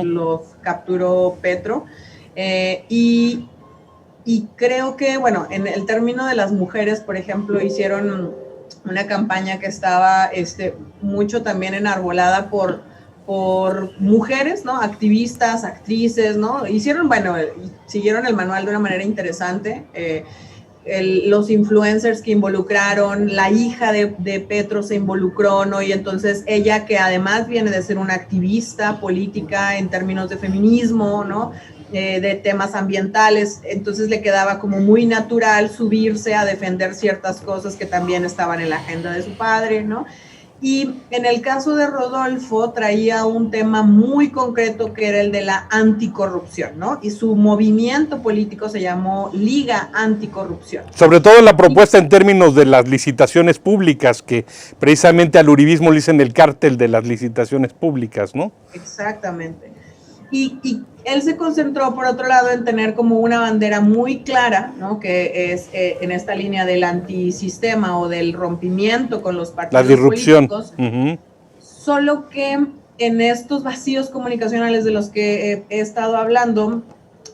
los capturó Petro, y creo que, bueno, en el término de las mujeres, por ejemplo, hicieron una campaña que estaba mucho también enarbolada por mujeres, ¿no? Activistas, actrices, ¿no? Siguieron el manual de una manera interesante. los influencers que involucraron, la hija de Petro se involucró, ¿no? Y entonces ella, que además viene de ser una activista política en términos de feminismo, ¿no? De temas ambientales, entonces le quedaba como muy natural subirse a defender ciertas cosas que también estaban en la agenda de su padre, ¿no? Y en el caso de Rodolfo traía un tema muy concreto que era el de la anticorrupción, ¿no? Y su movimiento político se llamó Liga Anticorrupción. Sobre todo la propuesta en términos de las licitaciones públicas, que precisamente al uribismo le dicen el cártel de las licitaciones públicas, ¿no? Exactamente. Y él se concentró, por otro lado, en tener como una bandera muy clara, ¿no? Que es en esta línea del antisistema o del rompimiento con los partidos disrupción. políticos. Solo que en estos vacíos comunicacionales de los que he estado hablando,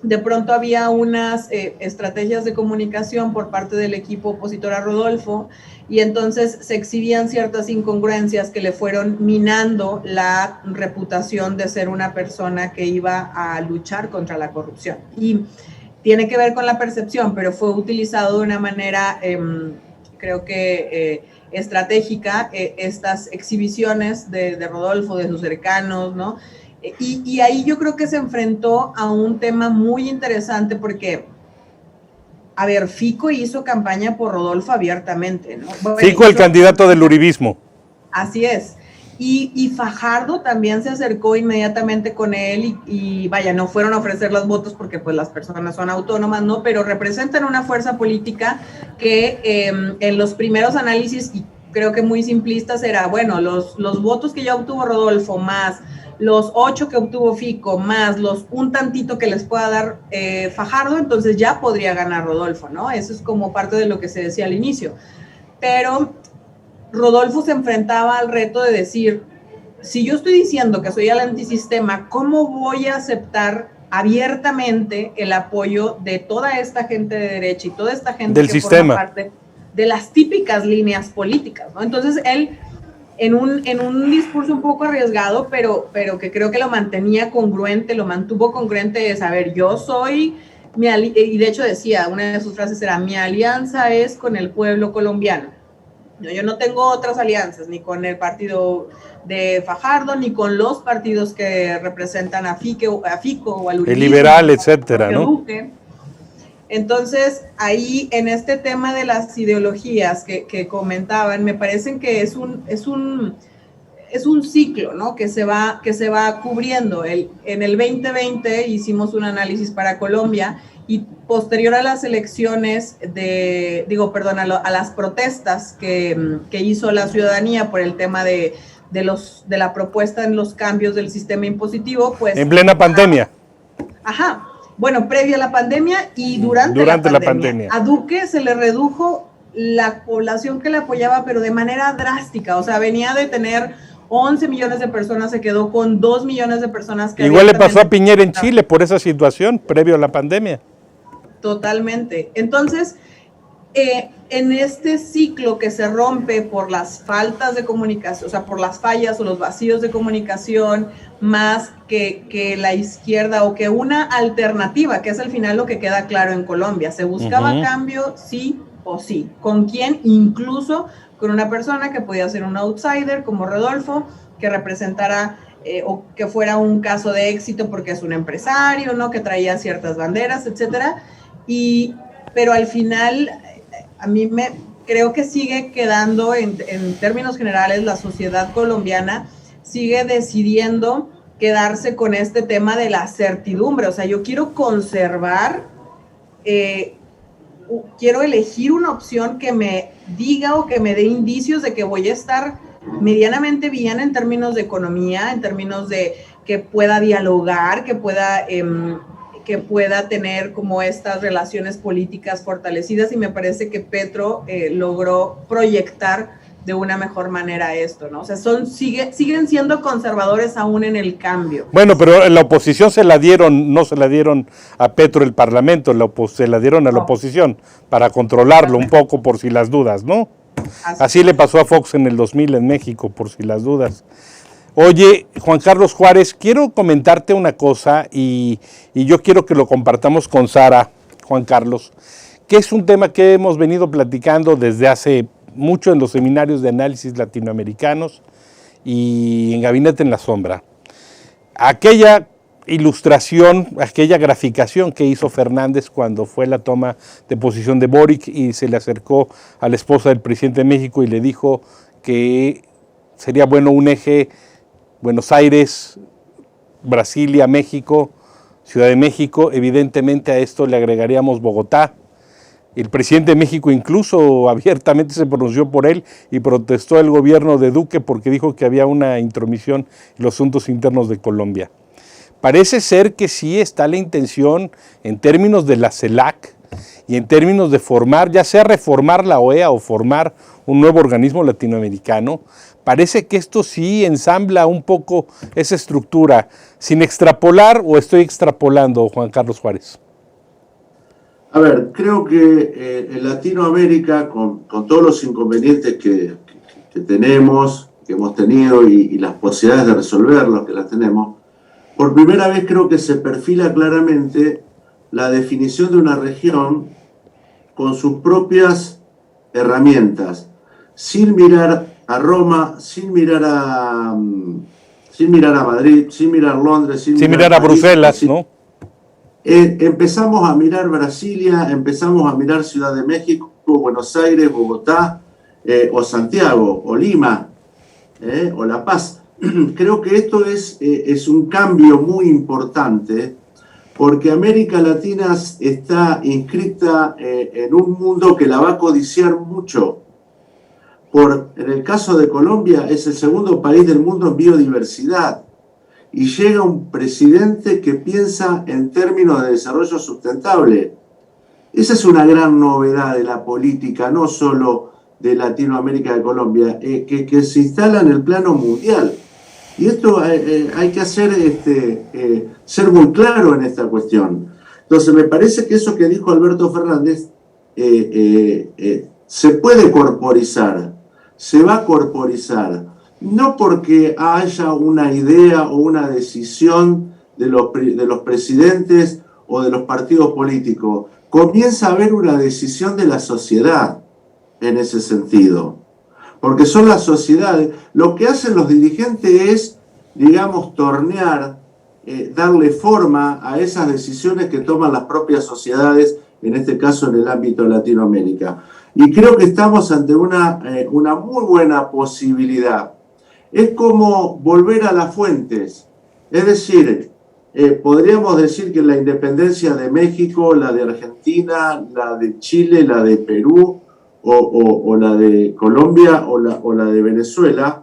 de pronto había unas estrategias de comunicación por parte del equipo opositor a Rodolfo, y entonces se exhibían ciertas incongruencias que le fueron minando la reputación de ser una persona que iba a luchar contra la corrupción. Y tiene que ver con la percepción, pero fue utilizado de una manera, creo que estratégica, estas exhibiciones de Rodolfo, de sus cercanos, ¿no? Y ahí yo creo que se enfrentó a un tema muy interesante porque, a ver, Fico hizo campaña por Rodolfo abiertamente, ¿no? Bueno, Fico, el candidato del uribismo. Así es. Y Fajardo también se acercó inmediatamente con él y vaya, no fueron a ofrecer los votos porque pues las personas son autónomas, ¿no? Pero representan una fuerza política que en los primeros análisis, y creo que muy simplistas, era, bueno, los votos que ya obtuvo Rodolfo más los 8 que obtuvo Fico, más un tantito que les pueda dar Fajardo, entonces ya podría ganar Rodolfo, ¿no? Eso es como parte de lo que se decía al inicio. Pero Rodolfo se enfrentaba al reto de decir, si yo estoy diciendo que soy el antisistema, ¿cómo voy a aceptar abiertamente el apoyo de toda esta gente de derecha y toda esta gente del que sistema, forma parte de las típicas líneas políticas, ¿no? Entonces él, en un discurso un poco arriesgado, pero que creo que lo mantenía congruente, lo mantuvo congruente de saber, yo soy, y de hecho decía, una de sus frases era, mi alianza es con el pueblo colombiano. No, yo no tengo otras alianzas, ni con el partido de Fajardo, ni con los partidos que representan a Fico o al uribismo, el liberal, etcétera, ¿no? Duque. Entonces, ahí en este tema de las ideologías que comentaban, me parecen que es un ciclo, ¿no? que se va cubriendo. En el 2020 hicimos un análisis para Colombia y posterior a las elecciones a las protestas que hizo la ciudadanía por el tema de la propuesta en los cambios del sistema impositivo, pues... En plena pandemia. Ajá. Bueno, previo a la pandemia y durante la pandemia. A Duque se le redujo la población que le apoyaba, pero de manera drástica. O sea, venía de tener 11 millones de personas, se quedó con 2 millones de personas. Que igual le pasó a Piñera en Chile por esa situación, previo a la pandemia. Totalmente. Entonces, en este ciclo que se rompe por las faltas de comunicación, o sea, por las fallas o los vacíos de comunicación, más que la izquierda o que una alternativa, que es al final lo que queda claro en Colombia. Se buscaba cambio, sí o sí. ¿Con quién? Incluso con una persona que podía ser un outsider como Rodolfo, que representara o que fuera un caso de éxito porque es un empresario, ¿no? Que traía ciertas banderas, etcétera. Pero al final, a mí creo que sigue quedando, en términos generales, la sociedad colombiana sigue decidiendo quedarse con este tema de la certidumbre. O sea, yo quiero conservar, quiero elegir una opción que me diga o que me dé indicios de que voy a estar medianamente bien en términos de economía, en términos de que pueda dialogar, que pueda tener como estas relaciones políticas fortalecidas, y me parece que Petro logró proyectar de una mejor manera esto, ¿no? O sea, siguen siendo conservadores aún en el cambio. Bueno, pero en la oposición no se la dieron a Petro el Parlamento, se la dieron a la oposición para controlarlo un poco por si las dudas, ¿no? Así le pasó a Fox en el 2000 en México, por si las dudas. Oye, Juan Carlos Juárez, quiero comentarte una cosa y yo quiero que lo compartamos con Sara, Juan Carlos, que es un tema que hemos venido platicando desde hace mucho en los seminarios de análisis latinoamericanos y en Gabinete en la Sombra. Aquella ilustración, aquella graficación que hizo Fernández cuando fue la toma de posición de Boric y se le acercó a la esposa del presidente de México y le dijo que sería bueno un eje Buenos Aires, Brasilia, México, Ciudad de México. Evidentemente a esto le agregaríamos Bogotá. El presidente de México incluso abiertamente se pronunció por él y protestó el gobierno de Duque porque dijo que había una intromisión en los asuntos internos de Colombia. Parece ser que sí está la intención en términos de la CELAC y en términos de formar, ya sea reformar la OEA o formar un nuevo organismo latinoamericano. Parece que esto sí ensambla un poco esa estructura, sin extrapolar, o estoy extrapolando, Juan Carlos Juárez. A ver, creo que en Latinoamérica, con todos los inconvenientes que tenemos, que hemos tenido y las posibilidades de resolverlos que las tenemos, por primera vez creo que se perfila claramente la definición de una región con sus propias herramientas, sin mirar a Roma, sin mirar a Madrid, sin mirar Londres, sin mirar a Bruselas, ¿no? Empezamos a mirar Brasilia, empezamos a mirar Ciudad de México, Buenos Aires, Bogotá, o Santiago, o Lima, o La Paz. Creo que esto es un cambio muy importante porque América Latina está inscrita en un mundo que la va a codiciar mucho. En el caso de Colombia, es el segundo país del mundo en biodiversidad y llega un presidente que piensa en términos de desarrollo sustentable. Esa es una gran novedad de la política, no solo de Latinoamérica, de Colombia, que se instala en el plano mundial. Y esto hay que hacer ser muy claro en esta cuestión. Entonces, me parece que eso que dijo Alberto Fernández se puede corporizar, se va a corporizar, no porque haya una idea o una decisión de los presidentes o de los partidos políticos. Comienza a haber una decisión de la sociedad en ese sentido. Porque son las sociedades. Lo que hacen los dirigentes es, digamos, tornear, darle forma a esas decisiones que toman las propias sociedades, en este caso en el ámbito de Latinoamérica. Y creo que estamos ante una muy buena posibilidad. Es como volver a las fuentes. Es decir, podríamos decir que la independencia de México, la de Argentina, la de Chile, la de Perú, o la de Colombia o la de Venezuela,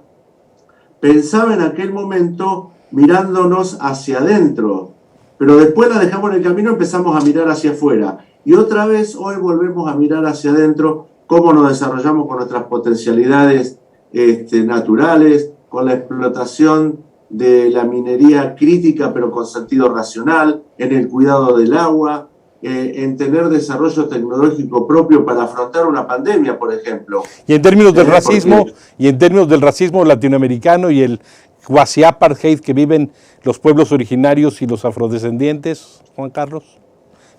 pensaba en aquel momento mirándonos hacia adentro, pero después la dejamos en el camino y empezamos a mirar hacia afuera. Y otra vez hoy volvemos a mirar hacia adentro cómo nos desarrollamos con nuestras potencialidades naturales, con la explotación de la minería crítica pero con sentido racional, en el cuidado del agua, en tener desarrollo tecnológico propio para afrontar una pandemia, por ejemplo. Y en términos del racismo, y en términos del racismo latinoamericano y el cuasi apartheid que viven los pueblos originarios y los afrodescendientes, Juan Carlos,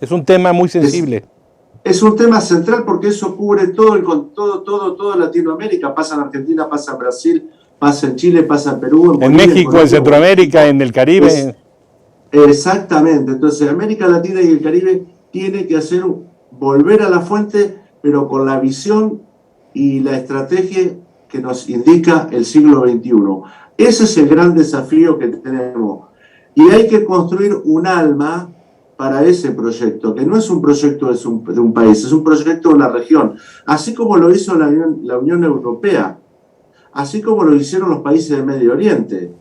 es un tema muy sensible. Es un tema central porque eso cubre todo Latinoamérica, pasa en Argentina, pasa en Brasil, pasa en Chile, pasa en Perú, en México, en Centroamérica, en el Caribe. Exactamente. Entonces América Latina y el Caribe tiene que volver a la fuente, pero con la visión y la estrategia que nos indica el siglo XXI. Ese es el gran desafío que tenemos. Y hay que construir un alma para ese proyecto, que no es un proyecto de un país, es un proyecto de una región. Así como lo hizo la Unión Europea, así como lo hicieron los países del Medio Oriente.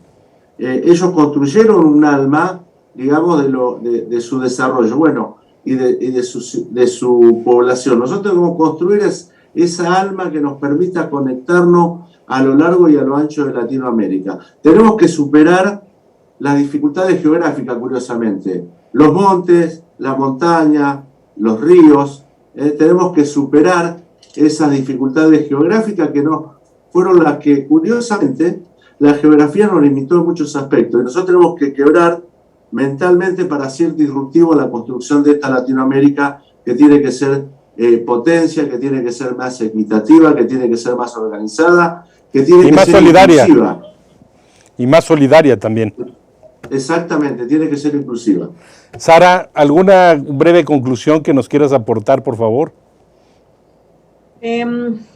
Ellos construyeron un alma, digamos, de su desarrollo, bueno, y de su población. Nosotros debemos construir esa alma que nos permita conectarnos a lo largo y a lo ancho de Latinoamérica. Tenemos que superar las dificultades geográficas, curiosamente. Los montes, la montaña, los ríos. Tenemos que superar esas dificultades geográficas que fueron las que, curiosamente, la geografía nos limitó en muchos aspectos. Y nosotros tenemos que quebrar mentalmente para ser disruptivo la construcción de esta Latinoamérica que tiene que ser potencia, que tiene que ser más equitativa, que tiene que ser más organizada, que tiene que más ser solidaria. inclusiva. Y más solidaria también. Exactamente, tiene que ser inclusiva. Sara, ¿alguna breve conclusión que nos quieras aportar, por favor?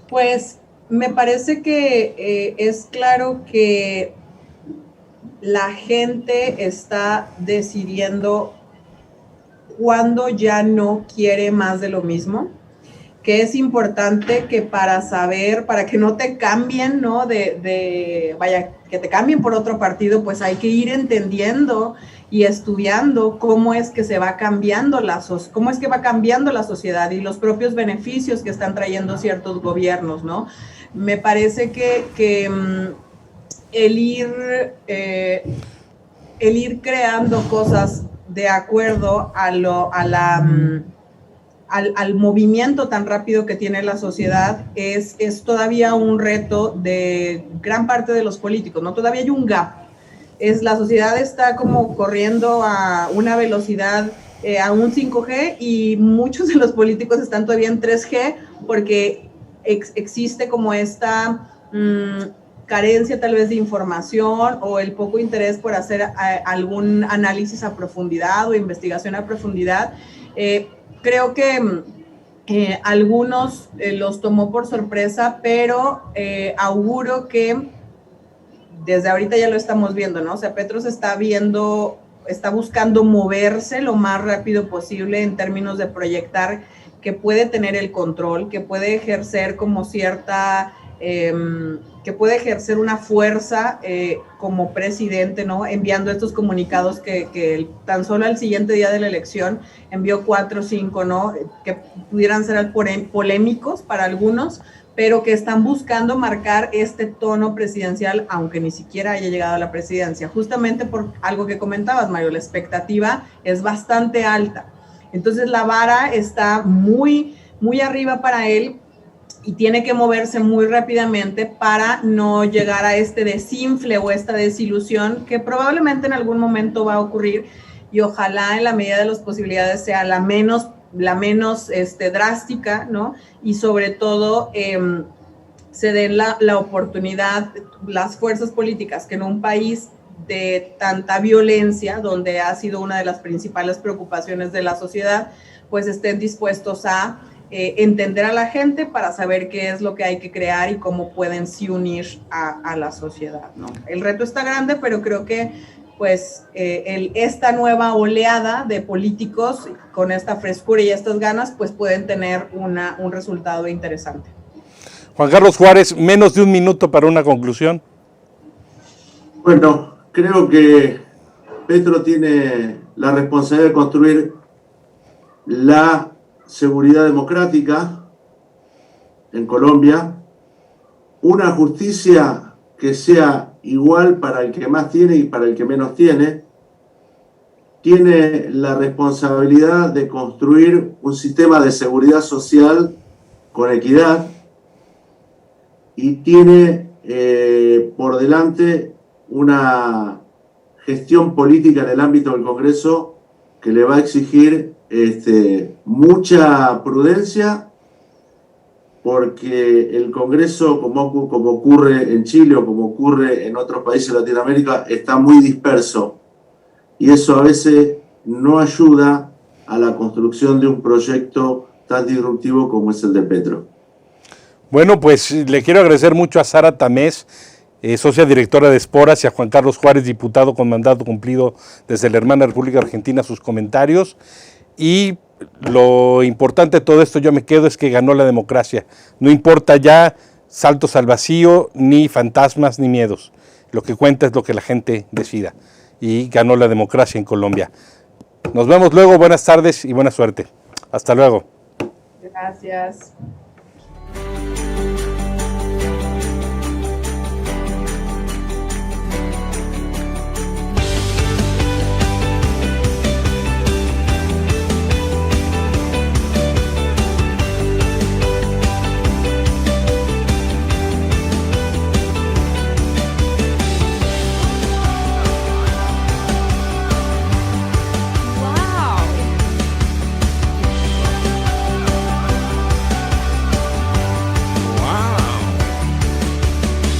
Pues me parece que es claro que la gente está decidiendo cuándo ya no quiere más de lo mismo, que es importante que para saber, para que no te cambien, ¿no? Vaya, que te cambien por otro partido, pues hay que ir entendiendo y estudiando cómo es que se va cambiando cómo es que va cambiando la sociedad y los propios beneficios que están trayendo ciertos gobiernos, ¿no? Me parece que el ir creando cosas de acuerdo al movimiento tan rápido que tiene la sociedad es todavía un reto de gran parte de los políticos, ¿no? Todavía hay un gap. La sociedad está como corriendo a una velocidad, a un 5G, y muchos de los políticos están todavía en 3G porque existe como esta carencia tal vez de información o el poco interés por hacer algún análisis a profundidad o investigación a profundidad. Creo que algunos los tomó por sorpresa, pero auguro que desde ahorita ya lo estamos viendo, ¿no? O sea, Petro se está buscando moverse lo más rápido posible en términos de proyectar que puede tener el control, que puede ejercer como que puede ejercer una fuerza como presidente, ¿no? Enviando estos comunicados que tan solo al siguiente día de la elección envió 4 o 5, ¿no? Que pudieran ser polémicos para algunos, pero que están buscando marcar este tono presidencial, aunque ni siquiera haya llegado a la presidencia, justamente por algo que comentabas, Mario, la expectativa es bastante alta. Entonces la vara está muy, muy arriba para él, y tiene que moverse muy rápidamente para no llegar a este desinfle o esta desilusión que probablemente en algún momento va a ocurrir, y ojalá en la medida de las posibilidades sea la menos drástica, ¿no? Y sobre todo se den la oportunidad, las fuerzas políticas que en un país de tanta violencia, donde ha sido una de las principales preocupaciones de la sociedad, pues estén dispuestos a entender a la gente para saber qué es lo que hay que crear y cómo pueden sí unir a la sociedad, ¿no? El reto está grande, pero creo que pues esta nueva oleada de políticos con esta frescura y estas ganas pues pueden tener un resultado interesante. Juan Carlos Juárez, menos de un minuto para una conclusión. Bueno, creo que Petro tiene la responsabilidad de construir la seguridad democrática en Colombia, una justicia que sea igual para el que más tiene y para el que menos tiene la responsabilidad de construir un sistema de seguridad social con equidad y tiene por delante una gestión política en el ámbito del Congreso que le va a exigir mucha prudencia, porque el Congreso, como ocurre en Chile o como ocurre en otros países de Latinoamérica, está muy disperso y eso a veces no ayuda a la construcción de un proyecto tan disruptivo como es el de Petro. Bueno, pues le quiero agradecer mucho a Sara Tamés, socia directora de Esporas, y a Juan Carlos Juárez, diputado con mandato cumplido desde la hermana República Argentina, sus comentarios. Y lo importante de todo esto, yo me quedo, es que ganó la democracia. No importa ya saltos al vacío, ni fantasmas, ni miedos. Lo que cuenta es lo que la gente decida. Y ganó la democracia en Colombia. Nos vemos luego, buenas tardes y buena suerte. Hasta luego. Gracias.